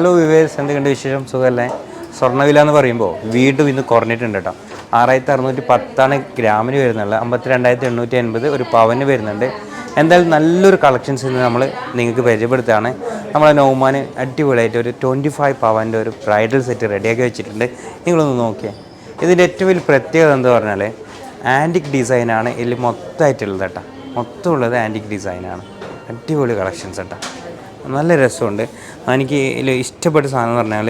Hello viewers, എന്തൊക്കെയുണ്ട് വിശേഷം? സുഖമല്ലേ? സ്വർണ്ണവില എന്ന് പറയുമ്പോൾ വീണ്ടും ഇന്ന് കുറഞ്ഞിട്ടുണ്ട് കേട്ടോ. 6610 ഗ്രാമിന് വരുന്നുള്ളത്, 52,880 ഒരു പവന് വരുന്നുണ്ട്. എന്തായാലും നല്ലൊരു കളക്ഷൻസ് ഇന്ന് നമ്മൾ നിങ്ങൾക്ക് പരിചയപ്പെടുത്തുകയാണ്. നമ്മളെ നൗമാന് അടിപൊളിയായിട്ട് ഒരു 25 പവൻ്റെ ഒരു ബ്രൈഡൽ സെറ്റ് റെഡിയാക്കി വെച്ചിട്ടുണ്ട്. നിങ്ങളൊന്ന് നോക്കിയേ. ഇതിൻ്റെ ഏറ്റവും വലിയ പ്രത്യേകത എന്താ പറഞ്ഞാൽ ആൻറ്റിക് ഡിസൈനാണ് ഇതിൽ മൊത്തമായിട്ടുള്ളത് കേട്ടോ. മൊത്തമുള്ളത് ആൻറ്റിക് ഡിസൈനാണ്. അടിപൊളി കളക്ഷൻസ് കേട്ടോ. നല്ല രസമുണ്ട്. എനിക്ക് ഇതിൽ ഇഷ്ടപ്പെട്ട സാധനം എന്ന് പറഞ്ഞാൽ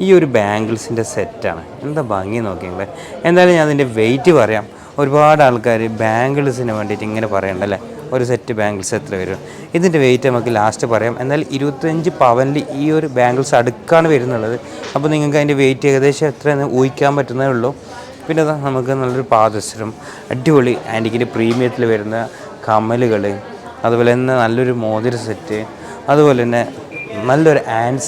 ഈ ഒരു ബാംഗിൾസിൻ്റെ സെറ്റാണ്. എന്താ ഭംഗി നോക്കിയെങ്കിൽ. എന്തായാലും ഞാൻ അതിൻ്റെ വെയിറ്റ് പറയാം. ഒരുപാട് ആൾക്കാർ ബാംഗിൾസിന് വേണ്ടിയിട്ട് ഇങ്ങനെ പറയണ്ടല്ലേ, ഒരു സെറ്റ് ബാംഗിൾസ് എത്ര വരും? ഇതിൻ്റെ വെയിറ്റ് നമുക്ക് ലാസ്റ്റ് പറയാം. എന്നാൽ 25 പവനിൽ ഈ ഒരു ബാംഗിൾസ് അടുക്കാണ് വരുന്നുള്ളത്. അപ്പോൾ നിങ്ങൾക്ക് അതിൻ്റെ വെയിറ്റ് ഏകദേശം എത്രയെന്ന് ഊഹിക്കാൻ പറ്റുന്നതേ ഉള്ളൂ. പിന്നെ നമുക്ക് നല്ലൊരു പാദസരം, അടിപൊളി ആൻറ്റിക്കിൻ്റെ പ്രീമിയത്തിൽ വരുന്ന കമ്മലുകൾ, അതുപോലെ തന്നെ നല്ലൊരു മോതിര സെറ്റ്, അതുപോലെ തന്നെ നല്ലൊരു ഹാൻഡ്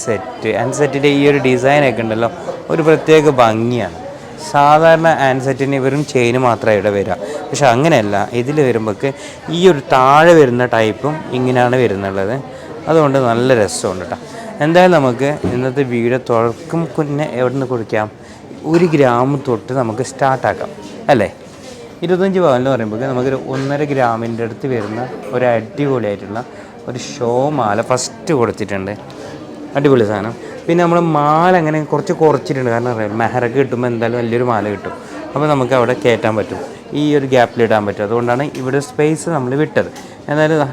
സെറ്റിൻ്റെ ഈ ഒരു ഡിസൈനൊക്കെ ഉണ്ടല്ലോ, ഒരു പ്രത്യേക ഭംഗിയാണ്. സാധാരണ ഹാൻഡ് സെറ്റിന് വെറും ചെയിന് മാത്രമേ ഇവിടെ വരിക. പക്ഷെ അങ്ങനെയല്ല, ഇതിൽ വരുമ്പോഴേക്ക് ഈ ഒരു താഴെ വരുന്ന ടൈപ്പും ഇങ്ങനെയാണ് വരുന്നുള്ളത്. അതുകൊണ്ട് നല്ല രസമുണ്ട് കേട്ടോ. എന്തായാലും നമുക്ക് ഇന്നത്തെ വീഡിയോ തുറക്കും മുന്നേ എവിടെ നിന്ന് കൊടുക്കാം? 1 ഗ്രാം തൊട്ട് നമുക്ക് സ്റ്റാർട്ടാക്കാം അല്ലേ? 25 പവനെന്ന് പറയുമ്പോൾ നമുക്കൊരു 1.5 ഗ്രാമിൻ്റെ അടുത്ത് വരുന്ന ഒരു അടിപൊളിയായിട്ടുള്ള ഒരു ഷോ മാല ഫസ്റ്റ് കൊടുത്തിട്ടുണ്ട്. അടിപൊളി സാധനം. പിന്നെ നമ്മൾ മാല അങ്ങനെ കുറച്ചിട്ടുണ്ട്. കാരണം അറിയാം, മെഹറൊക്കെ കിട്ടുമ്പോൾ എന്തായാലും വലിയൊരു മാല കിട്ടും. അപ്പോൾ നമുക്ക് അവിടെ കയറ്റാൻ പറ്റും, ഈ ഒരു ഗ്യാപ്പിലിടാൻ പറ്റും. അതുകൊണ്ടാണ് ഇവിടെ സ്പേസ് നമ്മൾ വിട്ടത്. എന്നാലും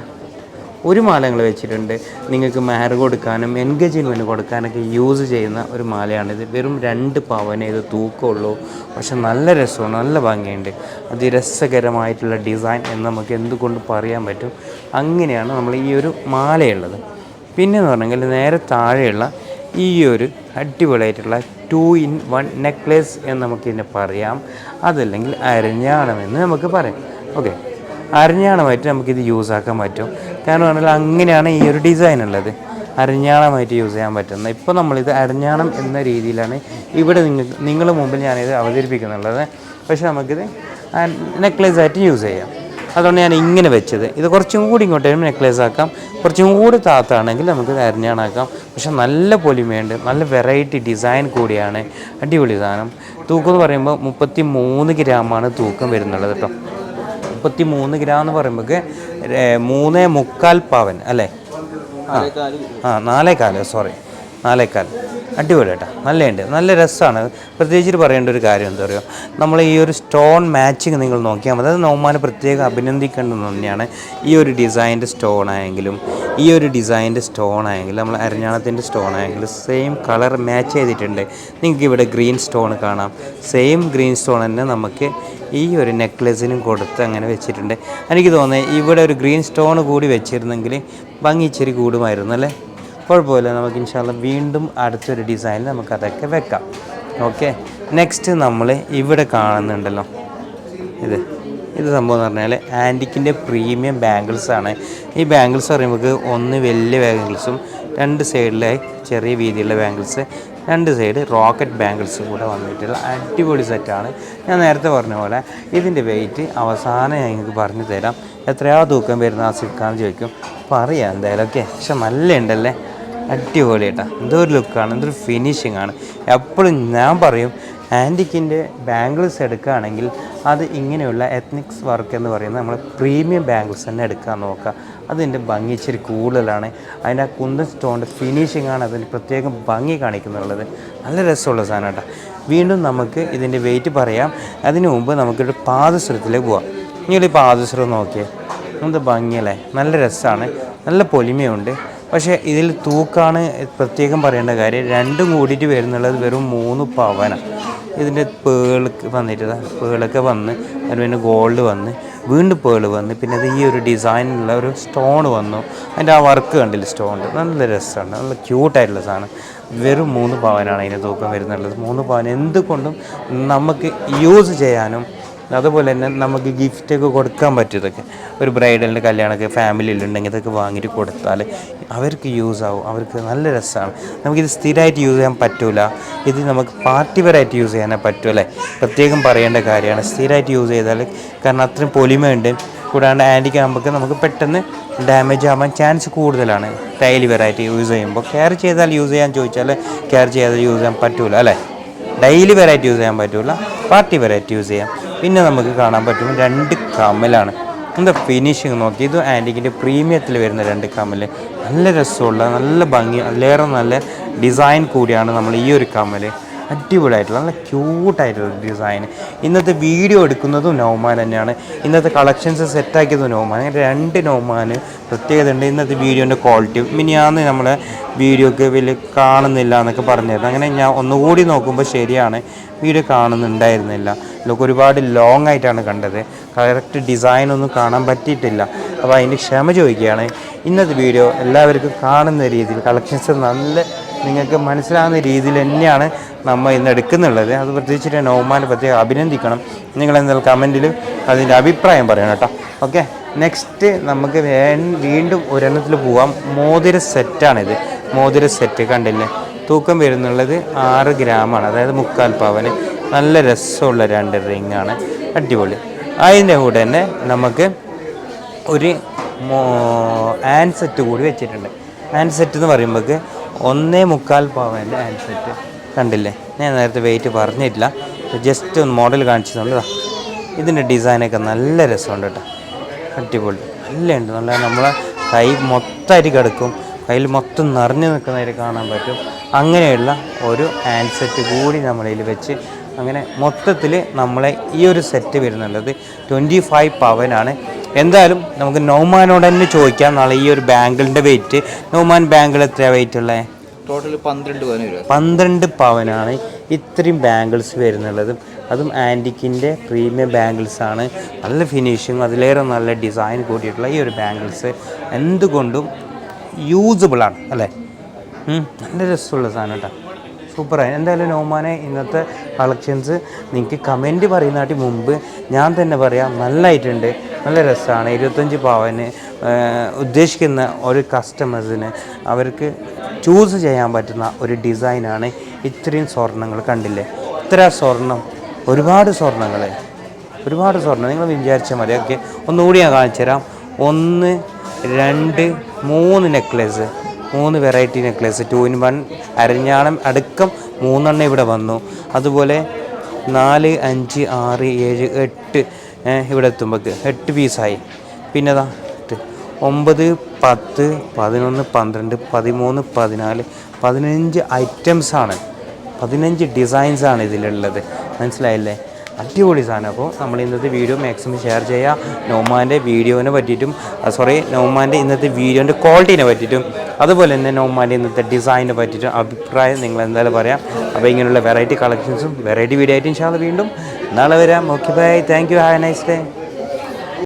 ഒരു മാല ഞങ്ങൾ വെച്ചിട്ടുണ്ട്. നിങ്ങൾക്ക് മെഹർ കൊടുക്കാനും എൻഗേജ്മെൻറ്റ് കൊടുക്കാനൊക്കെ യൂസ് ചെയ്യുന്ന ഒരു മാലയാണിത്. വെറും 2 പവനേ ഇത് തൂക്കമുള്ളൂ. പക്ഷെ നല്ല രസമാണ്, നല്ല ഭംഗിയുണ്ട്. അതിരസകരമായിട്ടുള്ള ഡിസൈൻ എന്ന് നമുക്ക് എന്തുകൊണ്ട് പറയാൻ പറ്റും. അങ്ങനെയാണ് നമ്മൾ ഈ ഒരു മാലയുള്ളത്. പിന്നെയെന്ന് പറഞ്ഞെങ്കിൽ നേരെ താഴെയുള്ള ഈ ഒരു അടിപൊളിയായിട്ടുള്ള 2-in-1 നെക്ലേസ് എന്ന് നമുക്കിതിനെ പറയാം. അതല്ലെങ്കിൽ അരഞ്ഞാണമെന്ന് നമുക്ക് പറയാം. ഓക്കെ, അരഞ്ഞാണമായിട്ട് നമുക്കിത് യൂസ് ആക്കാൻ പറ്റും. കാരണം പറഞ്ഞാൽ അങ്ങനെയാണ് ഈ ഒരു ഡിസൈൻ ഉള്ളത്. അരഞ്ഞാണമായിട്ട് യൂസ് ചെയ്യാൻ പറ്റുന്നത്. ഇപ്പോൾ നമ്മളിത് അരഞ്ഞാണം എന്ന രീതിയിലാണ് ഇവിടെ നിങ്ങളുടെ മുമ്പിൽ ഞാനിത് അവതരിപ്പിക്കുന്നുള്ളത്. പക്ഷേ നമുക്കിത് നെക്ലേസ് ആയിട്ട് യൂസ് ചെയ്യാം. അതുകൊണ്ട് ഞാൻ ഇങ്ങനെ വെച്ചത്. ഇത് കുറച്ചും കൂടി ഇങ്ങോട്ടേക്കും നെക്ലേസ് ആക്കാം, കുറച്ചും കൂടി താത്താണെങ്കിൽ നമുക്ക് അരഞ്ഞാണാക്കാം. പക്ഷെ നല്ല പൊലിമയുണ്ട്, നല്ല വെറൈറ്റി ഡിസൈൻ കൂടിയാണ്. അടിപൊളി സാധനം. തൂക്കം എന്ന് പറയുമ്പോൾ 33 ഗ്രാമാണ് തൂക്കം വരുന്നുള്ളത് കേട്ടോ. 33 ഗ്രാം എന്ന് പറയുമ്പോൾ 3.25 പവൻ അല്ലേ? 4.25 അടിപൊളി കേട്ടോ. നല്ലതുണ്ട്, നല്ല രസമാണ്. പ്രത്യേകിച്ച് പറയേണ്ട ഒരു കാര്യം എന്താ പറയുക, നമ്മൾ ഈ ഒരു സ്റ്റോൺ മാച്ചിങ് നിങ്ങൾ നോക്കിയാൽ മതി. അത് നൗമാനെ പ്രത്യേകം അഭിനന്ദിക്കേണ്ടത് തന്നെയാണ്. ഈ ഒരു ഡിസൈൻ്റെ സ്റ്റോൺ ആയെങ്കിലും നമ്മൾ അരഞ്ഞാണത്തിൻ്റെ സ്റ്റോൺ ആയെങ്കിലും സെയിം കളർ മാച്ച് ചെയ്തിട്ടുണ്ട്. നിങ്ങൾക്ക് ഇവിടെ ഗ്രീൻ സ്റ്റോൺ കാണാം. സെയിം ഗ്രീൻ സ്റ്റോൺ തന്നെ നമുക്ക് ഈ ഒരു നെക്ലേസിനും കൊടുത്ത് അങ്ങനെ വെച്ചിട്ടുണ്ട്. എനിക്ക് തോന്നുന്നത് ഇവിടെ ഒരു ഗ്രീൻ സ്റ്റോൺ കൂടി വെച്ചിരുന്നെങ്കിൽ ഭംഗി ഇച്ചിരി കൂടുമായിരുന്നു അല്ലേ? കുഴപ്പമില്ല. നമുക്ക് ഇൻഷാല്ല വീണ്ടും അടുത്തൊരു ഡിസൈനിൽ നമുക്കതൊക്കെ വെക്കാം. ഓക്കെ, നെക്സ്റ്റ് നമ്മൾ ഇവിടെ കാണുന്നുണ്ടല്ലോ, ഇത് സംഭവം എന്ന് പറഞ്ഞാൽ ആൻറ്റിക്കിൻ്റെ പ്രീമിയം ബാംഗിൾസാണ്. ഈ ബാംഗിൾസ് പറയുമ്പോൾ ഒന്ന് വലിയ ബാംഗിൾസും 2 സൈഡിലായി ചെറിയ വീതിയുള്ള ബാംഗിൾസ്, 2 സൈഡ് റോക്കറ്റ് ബാംഗിൾസ് കൂടെ വന്നിട്ടുള്ള അടിപൊളി സെറ്റാണ്. ഞാൻ നേരത്തെ പറഞ്ഞ പോലെ ഇതിൻ്റെ വെയിറ്റ് അവസാനം ഞാൻ നിങ്ങൾക്ക് പറഞ്ഞു തരാം. എത്രയാ തൂക്കം വരുന്ന ആസിഫാന്ന് ചോദിക്കും, പറയാം എന്തായാലും. ഓക്കെ, പക്ഷെ നല്ല ഉണ്ടല്ലേ, അടിപൊളി കേട്ടോ. എന്തൊരു ലുക്കാണ്, എന്തൊരു ഫിനിഷിംഗ് ആണ്. എപ്പോഴും ഞാൻ പറയും, ആൻറ്റിക്കിൻ്റെ ബാംഗിൾസ് എടുക്കുകയാണെങ്കിൽ അത് ഇങ്ങനെയുള്ള എത്നിക്സ് വർക്ക് എന്ന് പറയുന്നത് നമ്മൾ പ്രീമിയം ബാംഗിൾസ് തന്നെ എടുക്കാൻ നോക്കുക. അതിൻ്റെ ഭംഗി ഇച്ചിരി കൂടുതലാണ്. അതിൻ്റെ ആ കുന്തൻ സ്റ്റോണിൻ്റെ ഫിനിഷിംഗ് ആണ് അതിന് പ്രത്യേകം ഭംഗി കാണിക്കുന്നുള്ളത്. നല്ല രസമുള്ള സാധനം കേട്ടോ. വീണ്ടും നമുക്ക് ഇതിൻ്റെ വെയിറ്റ് പറയാം. അതിനു മുമ്പ് നമുക്കൊരു പാദസരത്തിലേക്ക് പോവാം. നിങ്ങൾ ഈ പാദസരം നോക്കിയേ, എന്ത് ഭംഗിയല്ലേ, നല്ല രസമാണ്, നല്ല പൊലിമയുണ്ട്. പക്ഷേ ഇതിൽ തൂക്കാണ് പ്രത്യേകം പറയേണ്ട കാര്യം. 2ഉം കൂടിയിട്ട് വരുന്നുള്ളത് വെറും 3 പവനാണ്. ഇതിൻ്റെ പേളൊക്കെ വന്ന് അതിന് പിന്നെ ഗോൾഡ് വന്ന് വീണ്ടും പേള് വന്ന് പിന്നെ അത് ഈ ഒരു ഡിസൈനിലുള്ള ഒരു സ്റ്റോൺ വന്നു. അതിൻ്റെ ആ വർക്ക് കണ്ടില്ല സ്റ്റോണിൻ്റെ, നല്ല രസമാണ്, നല്ല ക്യൂട്ടായിട്ടുള്ള സാധനം. വെറും 3 പവനാണ് അതിൻ്റെ തൂക്കം വരുന്നുള്ളത്. 3 പവൻ എന്തുകൊണ്ടും നമുക്ക് യൂസ് ചെയ്യാനും അതുപോലെ തന്നെ നമുക്ക് ഗിഫ്റ്റൊക്കെ കൊടുക്കാൻ പറ്റും. ഇതൊക്കെ ഒരു ബ്രൈഡലിൻ്റെ കല്യാണമൊക്കെ ഫാമിലിയിലുണ്ടെങ്കിൽ ഇതൊക്കെ വാങ്ങിയിട്ട് കൊടുത്താൽ അവർക്ക് യൂസ് ആവും, അവർക്ക് നല്ല രസമാണ്. നമുക്കിത് സ്ഥിരമായിട്ട് യൂസ് ചെയ്യാൻ പറ്റില്ല. ഇത് നമുക്ക് പാർട്ടി വെയറായിട്ട് യൂസ് ചെയ്യാനേ പറ്റുമല്ലേ? പ്രത്യേകം പറയേണ്ട കാര്യമാണ് സ്ഥിരമായിട്ട് യൂസ് ചെയ്താൽ. കാരണം അത്രയും പൊലിമയുണ്ട്. കൂടാണ്ട് ആൻറ്റിക്ക് നമുക്ക് പെട്ടെന്ന് ഡാമേജ് ആവാൻ ചാൻസ് കൂടുതലാണ് ഡെയിലി വെറൈറ്റി യൂസ് ചെയ്യുമ്പോൾ. കെയർ ചെയ്താൽ യൂസ് ചെയ്യാൻ ചോദിച്ചാൽ കെയർ ചെയ്താൽ യൂസ് ചെയ്യാൻ പറ്റൂല അല്ലേ. ഡെയിലി വെറൈറ്റി യൂസ് ചെയ്യാൻ പറ്റില്ല, പാർട്ടി വെറൈറ്റി യൂസ് ചെയ്യാം. പിന്നെ നമുക്ക് കാണാൻ പറ്റും 2 കമ്മലാണ്. എന്താ ഫിനിഷിങ് നോക്കി, ഇത് ആൻറ്റിക്കിൻ്റെ പ്രീമിയത്തിൽ വരുന്ന 2 കമ്മൽ. നല്ല രസമുള്ള, നല്ല ഭംഗി, അതിലേറെ നല്ല ഡിസൈൻ കൂടിയാണ് നമ്മൾ ഈ ഒരു കമ്മൽ. അടിപൊളിയായിട്ടുള്ള നല്ല ക്യൂട്ടായിട്ടുള്ള ഡിസൈൻ. ഇന്നത്തെ വീഡിയോ എടുക്കുന്നതും നൗമാൻ തന്നെയാണ്. ഇന്നത്തെ കളക്ഷൻസ് സെറ്റാക്കിയതും നൗമാൻ. അങ്ങനെ 2 നൗമാൻ പ്രത്യേകത ഉണ്ട്. ഇന്നത്തെ വീഡിയോൻ്റെ ക്വാളിറ്റി മിനിയാന്ന് നമ്മളെ വീഡിയോക്ക് വലിയ കാണുന്നില്ല എന്നൊക്കെ പറഞ്ഞിരുന്നു. അങ്ങനെ ഞാൻ ഒന്നുകൂടി നോക്കുമ്പോൾ ശരിയാണ്, വീഡിയോ കാണുന്നുണ്ടായിരുന്നില്ല. ലോക്ക് ഒരുപാട് ലോങ് ആയിട്ടാണ് കണ്ടത്. കറക്റ്റ് ഡിസൈനൊന്നും കാണാൻ പറ്റിയിട്ടില്ല. അപ്പോൾ അതിന് ക്ഷമ ചോദിക്കുകയാണ്. ഇന്നത്തെ വീഡിയോ എല്ലാവർക്കും കാണുന്ന രീതിയിൽ കളക്ഷൻസ് നല്ല നിങ്ങൾക്ക് മനസ്സിലാകുന്ന രീതിയിൽ തന്നെയാണ് നമ്മൾ ഇന്ന് എടുക്കുന്നുള്ളത്. അത് പ്രത്യേകിച്ചിട്ട് നൗമാനെ പ്രത്യേകം അഭിനന്ദിക്കണം. നിങ്ങളെന്തായാലും കമൻറ്റിൽ അതിൻ്റെ അഭിപ്രായം പറയണം കേട്ടോ. ഓക്കെ, നെക്സ്റ്റ് നമുക്ക് വീണ്ടും ഒരെണ്ണത്തിൽ പോവാം. മോതിര സെറ്റാണിത്. മോതിര സെറ്റ് കണ്ടില്ലേ, തൂക്കം വരുന്നുള്ളത് 6 ഗ്രാമാണ്, അതായത് 3/4 പവന്. നല്ല രസമുള്ള 2 റിങ്ങാണ്, അടിപൊളി. അതിൻ്റെ കൂടെ തന്നെ നമുക്ക് ഒരു ഹാൻഡ് സെറ്റ് കൂടി വെച്ചിട്ടുണ്ട്. ഹാൻഡ് സെറ്റ് എന്ന് പറയുമ്പോൾ 1.25 പവൻ്റെ ഹാൻഡ് സെറ്റ് കണ്ടില്ലേ. ഞാൻ നേരത്തെ വെയിറ്റ് പറഞ്ഞിട്ടില്ല, ജസ്റ്റ് ഒന്ന് മോഡൽ കാണിച്ചു തന്നതാ. ഇതിൻ്റെ ഡിസൈനൊക്കെ നല്ല രസമുണ്ട് കേട്ടോ, അടിപൊളി. നല്ല ഉണ്ട്, നല്ല നമ്മളെ കൈ മൊത്തമായിട്ട് കിടക്കും, കയ്യിൽ മൊത്തം നിറഞ്ഞു നിൽക്കുന്നതായിട്ട് കാണാൻ പറ്റും. അങ്ങനെയുള്ള ഒരു ഹാൻഡ് സെറ്റ് കൂടി നമ്മളതിൽ വെച്ച് അങ്ങനെ മൊത്തത്തിൽ നമ്മളെ ഈ ഒരു സെറ്റ് വരുന്നുള്ളത് 25 പവനാണ്. എന്തായാലും നമുക്ക് നൗമാനോട് തന്നെ ചോദിക്കാം നാളെ ഈ ഒരു ബാങ്കിളിൻ്റെ വെയിറ്റ്. നൗമാൻ ബാങ്കിൾ എത്രയാണ് വെയിറ്റ് ഉള്ളത്? ടോട്ടൽ 12 പവനാണ് ഇത്രയും ബാങ്കിൾസ് വരുന്നുള്ളത്. അതും ആൻറ്റിക്കിൻ്റെ പ്രീമിയം ബാങ്കിൾസാണ്. നല്ല ഫിനിഷിങ്, അതിലേറെ നല്ല ഡിസൈൻ കൂടിയിട്ടുള്ള ഈ ഒരു ബാങ്കിൾസ് എന്തുകൊണ്ടും യൂസബിളാണ് അല്ലേ. നല്ല രസമുള്ള സാധനം കേട്ടോ, സൂപ്പറായി. എന്തായാലും നൗമാനെ ഇന്നത്തെ കളക്ഷൻസ് നിങ്ങൾക്ക് കമൻറ്റ് പറയുന്നതിന് മുമ്പ് ഞാൻ തന്നെ പറയാം, നല്ലതായിട്ടുണ്ട്, നല്ല രസമാണ്. 25 പവന് ഉദ്ദേശിക്കുന്ന ഒരു കസ്റ്റമേഴ്സിന് അവർക്ക് ചൂസ് ചെയ്യാൻ പറ്റുന്ന ഒരു ഡിസൈനാണ്. ഇത്രയും സ്വർണ്ണങ്ങൾ കണ്ടില്ലേ, ഇത്ര സ്വർണം, ഒരുപാട് സ്വർണ്ണങ്ങൾ നിങ്ങൾ വിചാരിച്ചാൽ മതി. ഓക്കെ, ഒന്നുകൂടി ഞാൻ കാണിച്ചു തരാം. 1 2 3 നെക്ലേസ്, 3 വെറൈറ്റി നെക്ലേസ്, 2 in 1 അരഞ്ഞാണം അടക്കം 3 ഇവിടെ വന്നു. അതുപോലെ 4 5 6 7 8 ഇവിടെ എത്തുമ്പോൾ 8 പീസായി. പിന്നെ 9 10 11 12 13 14 15 ഐറ്റംസാണ്, 15 ഡിസൈൻസാണ് ഇതിലുള്ളത്. മനസ്സിലായില്ലേ, അടിപൊളി സാധനം. അപ്പോൾ നമ്മൾ ഇന്നത്തെ വീഡിയോ മാക്സിമം ഷെയർ ചെയ്യുക. നൗമാൻ്റെ വീഡിയോനെ പറ്റിയിട്ടും നൗമാൻ്റെ ഇന്നത്തെ വീഡിയോൻ്റെ ക്വാളിറ്റീനെ പറ്റിയിട്ടും അതുപോലെ തന്നെ നൗമാൻ്റെ ഇന്നത്തെ ഡിസൈനെ പറ്റിയിട്ടും അഭിപ്രായം നിങ്ങൾ എന്തായാലും പറയാം. അപ്പോൾ ഇങ്ങനെയുള്ള വെറൈറ്റി കളക്ഷൻസും വെറൈറ്റി വീഡിയോ ആയിട്ട് ഇൻഷാ അല്ലാഹ് വീണ്ടും നാളെ വരാം. Okay bye, thank you, have A nice day.